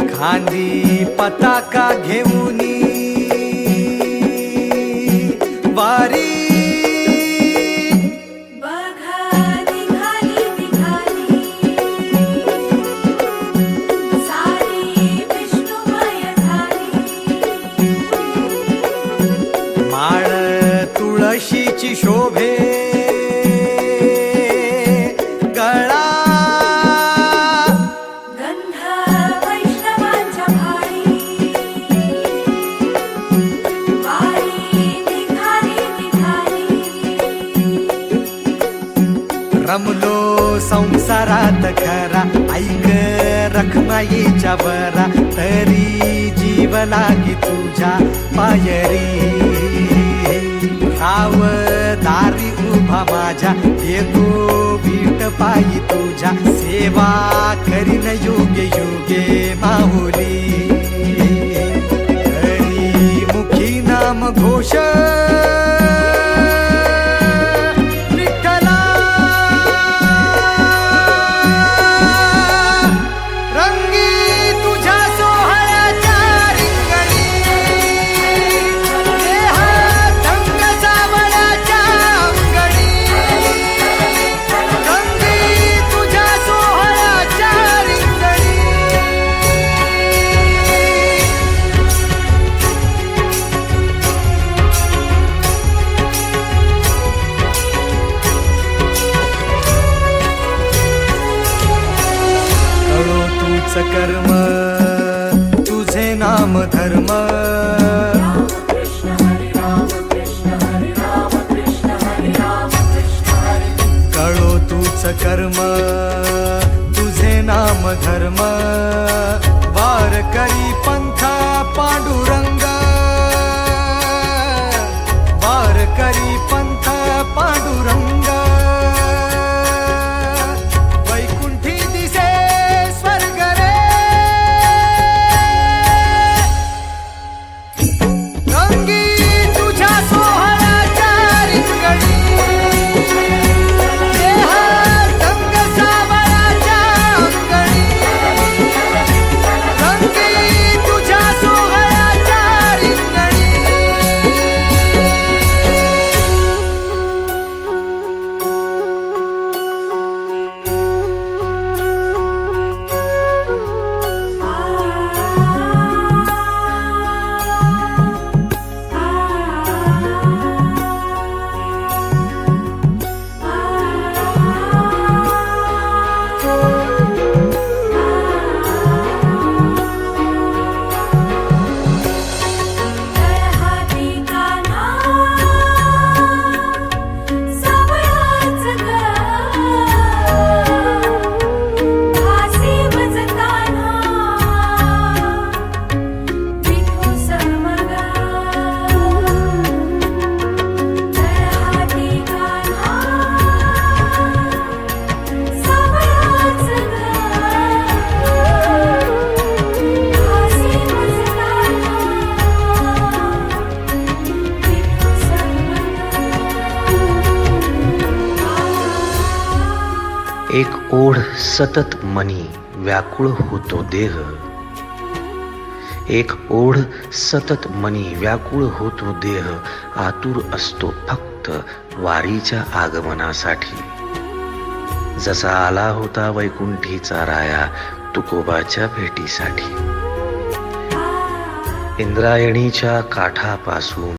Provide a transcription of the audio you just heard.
खांदी पताका घेऊनी वारी माळ तुळशीची शोभे गळा गंध वैष्णवांच्या भाळी वारी निघाली निघाली रमलो संसारात खरा ऐक रखमाईच्या बरा तरी जीव लागी तुझ्या पायरी राव दारी उभा माझ्या येतो बीट पायी तुझ्या सेवा करीन योगे योगे माहुली हरी मुखी नाम घोष विठ्ठला रंगी तुझ्या सोहळ्याच्या रिंगणी देहात रंग सावळ्याच्या अंगणी रंगी तुझ्या सोहळ्याच्या रिंगणी कळो तूच कर्म तुझे नाम धर्म कळो तूच कर्म तुझे नाम धर्म वार करी पंथा पांडुरंग वार करी पंथ पांडुरंग वैकुंठी दिसे स्वर्ग रे रंगी तुझ्या सोहळ्याच्या रिंगणी देहात रंग सावळ्याच्या अंगणी रंगी तुझ्या सोहळ्याच्या रिंगणी हाती कान्हा सावळाच ग हासी वजताना विठू समग हाती कान्हा सावळाच ग हासी वजताना एक ओढ सतत मनी व्याकुळ होतो देह एक ओढ सतत मनी व्याकुळ होतो देह आतुर असतो फक्त वारीच्या आगमनासाठी जसा आला होता वैकुंठीचा राया तुकोबाच्या भेटीसाठी इंद्रायणीच्या काठापासून